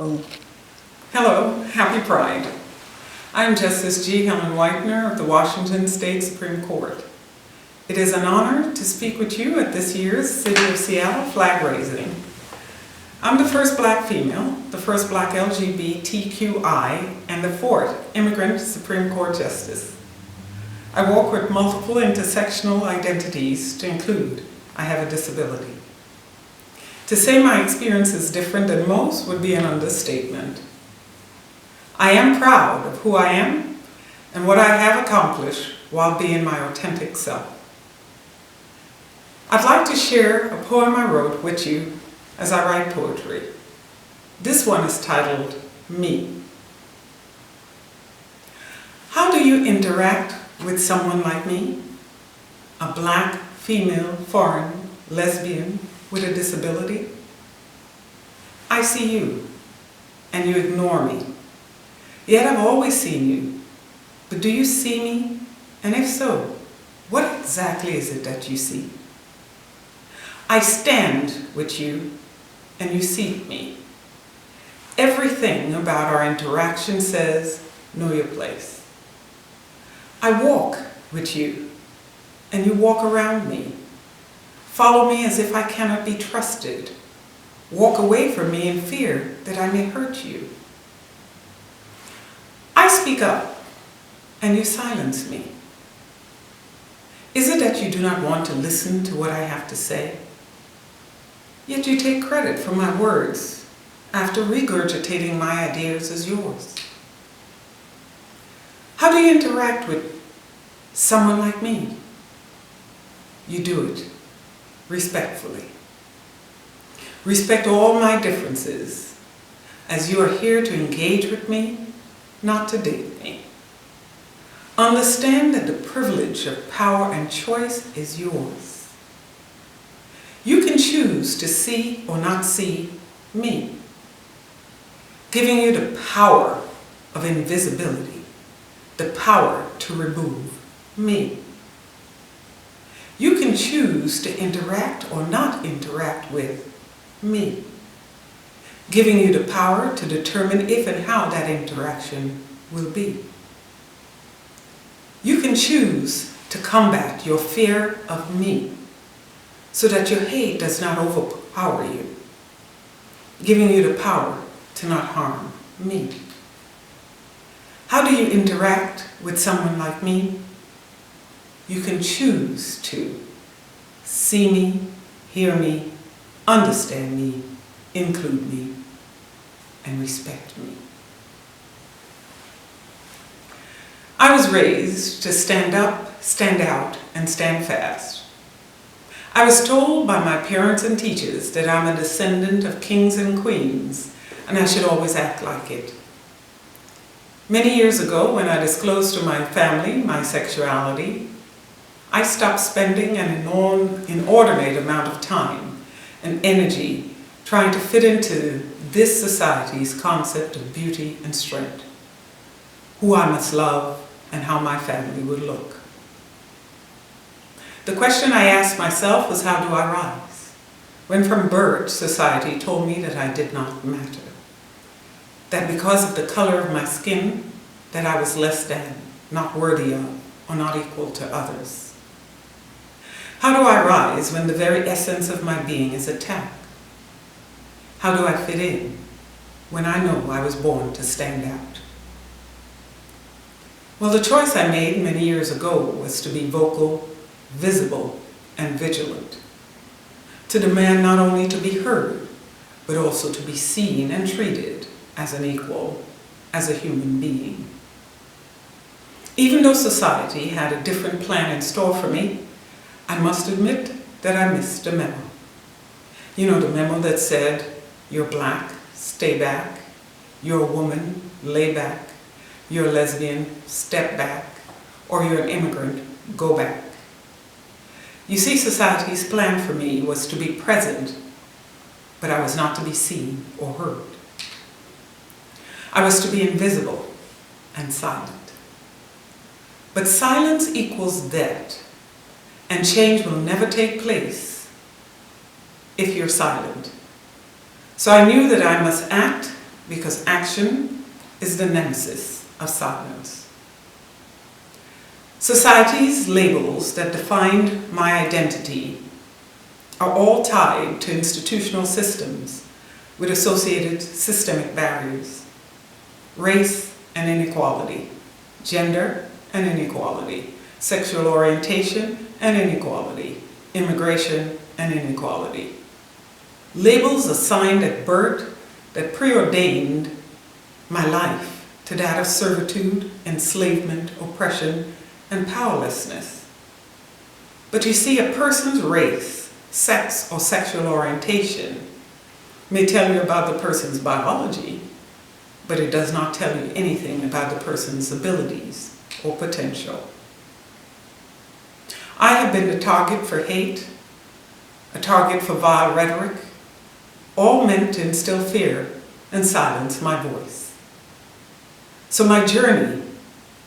Oh. Hello, happy Pride. I'm Justice G. Helen Whitener of the Washington State Supreme Court. It is an honor to speak with you at this year's City of Seattle flag raising. I'm the first Black female, the first Black LGBTQI, and the fourth immigrant Supreme Court Justice. I walk with multiple intersectional identities to include I have a disability. To say my experience is different than most would be an understatement. I am proud of who I am and what I have accomplished while being my authentic self. I'd like to share a poem I wrote with you as I write poetry. This one is titled, Me. How do you interact with someone like me? A Black, female, foreign, lesbian, with a disability? I see you, and you ignore me. Yet I've always seen you. But do you see me? And if so, what exactly is it that you see? I stand with you, and you seek me. Everything about our interaction says, know your place. I walk with you, and you walk around me. Follow me as if I cannot be trusted. Walk away from me in fear that I may hurt you. I speak up, and you silence me. Is it that you do not want to listen to what I have to say? Yet you take credit for my words after regurgitating my ideas as yours. How do you interact with someone like me? You do it respectfully. Respect all my differences, as you are here to engage with me, not to date me. Understand that the privilege of power and choice is yours. You can choose to see or not see me, giving you the power of invisibility, the power to remove me. You can choose to interact or not interact with me, giving you the power to determine if and how that interaction will be. You can choose to combat your fear of me so that your hate does not overpower you, giving you the power to not harm me. How do you interact with someone like me? You can choose to see me, hear me, understand me, include me, and respect me. I was raised to stand up, stand out, and stand fast. I was told by my parents and teachers that I'm a descendant of kings and queens, and I should always act like it. Many years ago, when I disclosed to my family my sexuality, I stopped spending an inordinate amount of time and energy trying to fit into this society's concept of beauty and strength, who I must love and how my family would look. The question I asked myself was, how do I rise? When from birth, society told me that I did not matter, that because of the color of my skin, that I was less than, not worthy of, or not equal to others. How do I rise when the very essence of my being is attacked? How do I fit in when I know I was born to stand out? Well, the choice I made many years ago was to be vocal, visible, and vigilant. To demand not only to be heard, but also to be seen and treated as an equal, as a human being. Even though society had a different plan in store for me, I must admit that I missed a memo. You know, the memo that said, you're Black, stay back. You're a woman, lay back. You're a lesbian, step back. Or you're an immigrant, go back. You see, society's plan for me was to be present, but I was not to be seen or heard. I was to be invisible and silent. But silence equals death, and change will never take place if you're silent. So I knew that I must act because action is the nemesis of silence. Society's labels that defined my identity are all tied to institutional systems with associated systemic barriers: race and inequality, gender and inequality, sexual orientation and inequality, immigration and inequality. Labels assigned at birth that preordained my life to that of servitude, enslavement, oppression, and powerlessness. But you see, a person's race, sex, or sexual orientation may tell you about the person's biology, but it does not tell you anything about the person's abilities or potential. I have been the target for hate, a target for vile rhetoric, all meant to instill fear and silence my voice. So my journey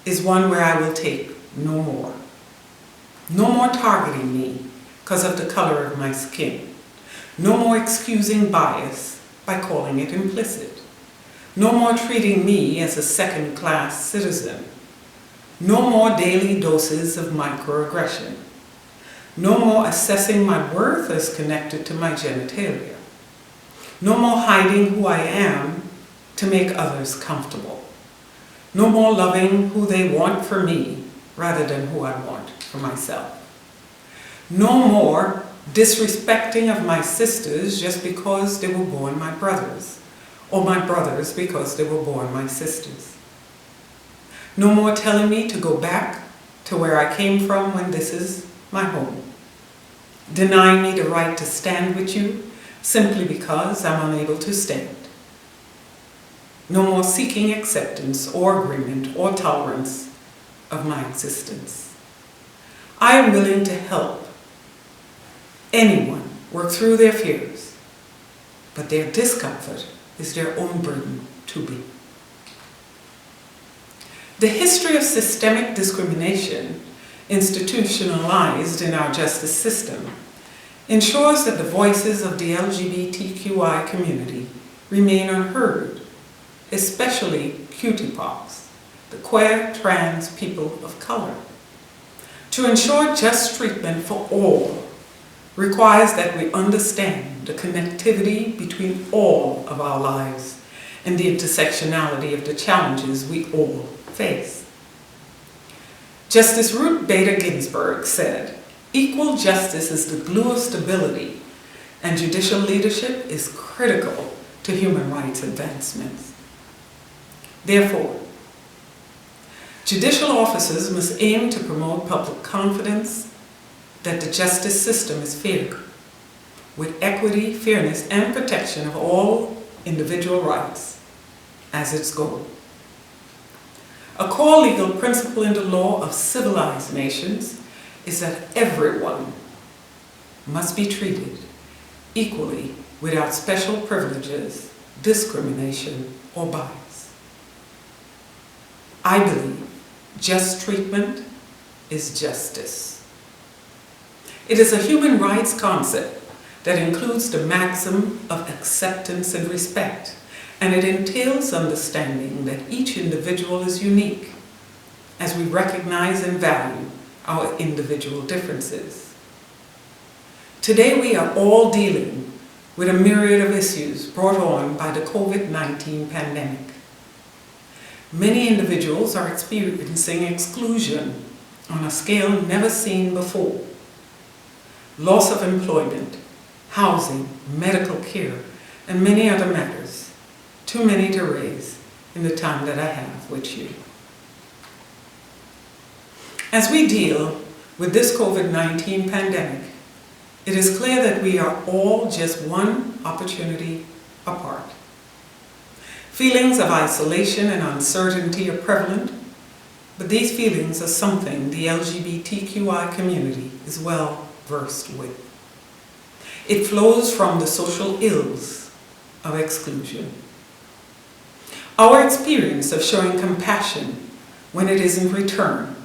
is one where I will take no more. No more targeting me because of the color of my skin. No more excusing bias by calling it implicit. No more treating me as a second-class citizen. No more daily doses of microaggression. No more assessing my worth as connected to my genitalia. No more hiding who I am to make others comfortable. No more loving who they want for me rather than who I want for myself. No more disrespecting of my sisters just because they were born my brothers, or my brothers because they were born my sisters. No more telling me to go back to where I came from when this is my home. Denying me the right to stand with you simply because I'm unable to stand. No more seeking acceptance or agreement or tolerance of my existence. I am willing to help anyone work through their fears, but their discomfort is their own burden to be. The history of systemic discrimination institutionalized in our justice system ensures that the voices of the LGBTQI community remain unheard, especially QTPOCs, the queer, trans people of color. To ensure just treatment for all requires that we understand the connectivity between all of our lives and the intersectionality of the challenges we all face. Justice Ruth Bader Ginsburg said, "Equal justice is the glue of stability, and judicial leadership is critical to human rights advancements." Therefore, judicial officers must aim to promote public confidence that the justice system is fair, with equity, fairness, and protection of all individual rights as its goal. A core legal principle in the law of civilized nations is that everyone must be treated equally without special privileges, discrimination, or bias. I believe just treatment is justice. It is a human rights concept that includes the maxim of acceptance and respect, and it entails understanding that each individual is unique as we recognize and value our individual differences. Today we are all dealing with a myriad of issues brought on by the COVID-19 pandemic. Many individuals are experiencing exclusion on a scale never seen before. Loss of employment, housing, medical care, and many other matters, too many to raise in the time that I have with you. As we deal with this COVID-19 pandemic, it is clear that we are all just one opportunity apart. Feelings of isolation and uncertainty are prevalent, but these feelings are something the LGBTQI community is well versed with. It flows from the social ills of exclusion. Our experience of showing compassion when it isn't returned,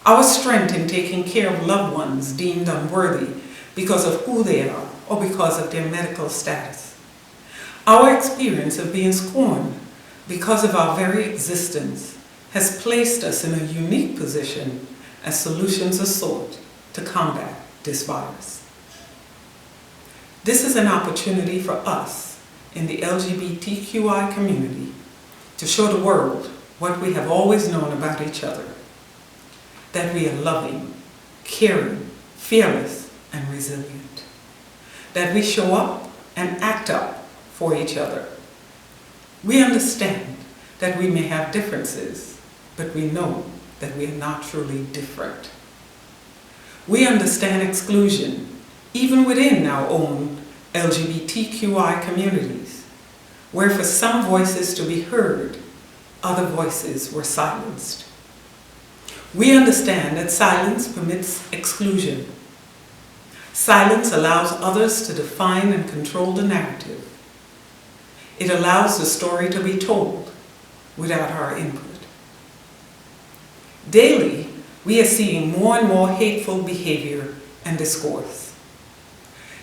our strength in taking care of loved ones deemed unworthy because of who they are or because of their medical status, Our experience of being scorned because of our very existence has placed us in a unique position as solutions are sought to combat this virus. This is an opportunity for us in the LGBTQI community to show the world what we have always known about each other, that we are loving, caring, fearless, and resilient, that we show up and act up for each other. We understand that we may have differences, but we know that we are not truly different. We understand exclusion, even within our own LGBTQI communities, where for some voices to be heard, other voices were silenced. We understand that silence permits exclusion. Silence allows others to define and control the narrative. It allows the story to be told without our input. Daily, we are seeing more and more hateful behavior and discourse.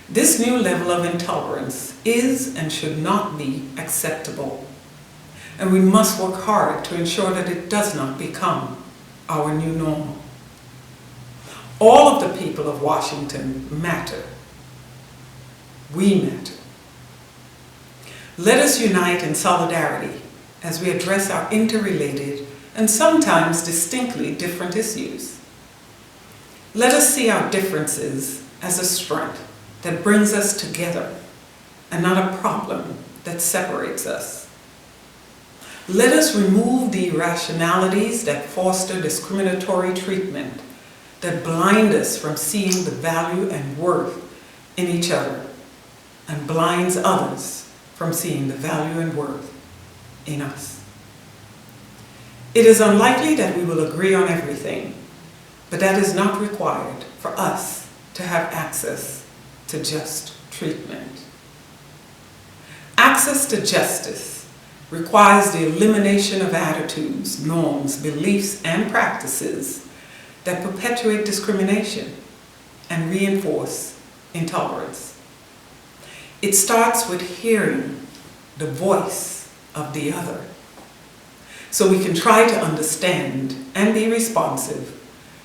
This new level of intolerance is and should not be acceptable, and we must work hard to ensure that it does not become our new normal. All of the people of Washington matter. We matter. Let us unite in solidarity as we address our interrelated and sometimes distinctly different issues. Let us see our differences as a strength that brings us together and not a problem that separates us. Let us remove the irrationalities that foster discriminatory treatment, that blind us from seeing the value and worth in each other and blinds others from seeing the value and worth in us. It is unlikely that we will agree on everything, but that is not required for us to have access to just treatment. Access to justice requires the elimination of attitudes, norms, beliefs, and practices that perpetuate discrimination and reinforce intolerance. It starts with hearing the voice of the other, so we can try to understand and be responsive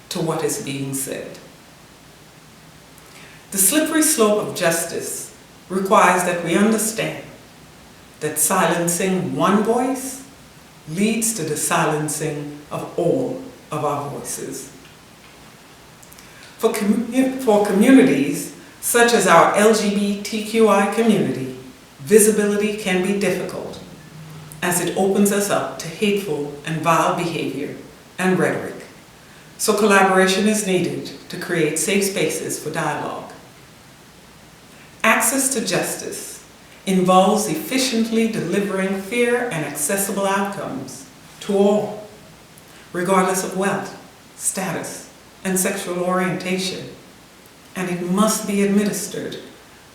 to what is being said. The slippery slope of justice requires that we understand that silencing one voice leads to the silencing of all of our voices. For communities such as our LGBTQI community, visibility can be difficult as it opens us up to hateful and vile behavior and rhetoric. So collaboration is needed to create safe spaces for dialogue. Access to justice involves efficiently delivering fair and accessible outcomes to all, regardless of wealth, status, and sexual orientation, and it must be administered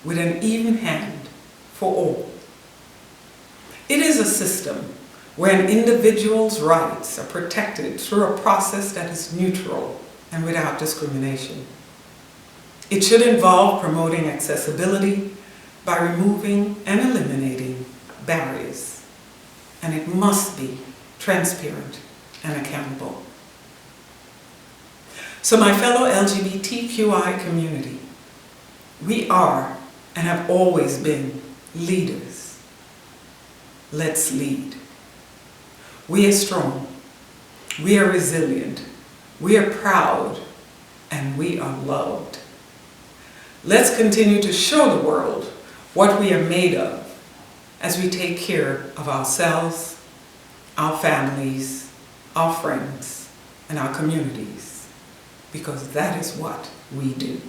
with an even hand for all. It is a system where an individual's rights are protected through a process that is neutral and without discrimination. It should involve promoting accessibility by removing and eliminating barriers, and it must be transparent and accountable. So my fellow LGBTQI community, we are and have always been leaders. Let's lead. We are strong, we are resilient, we are proud, and we are loved. Let's continue to show the world what we are made of as we take care of ourselves, our families, our friends, and our communities, because that is what we do.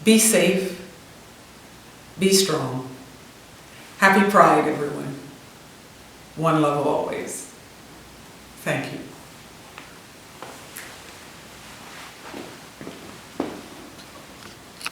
Be safe, be strong. Happy Pride, everyone. One love always. Thank you.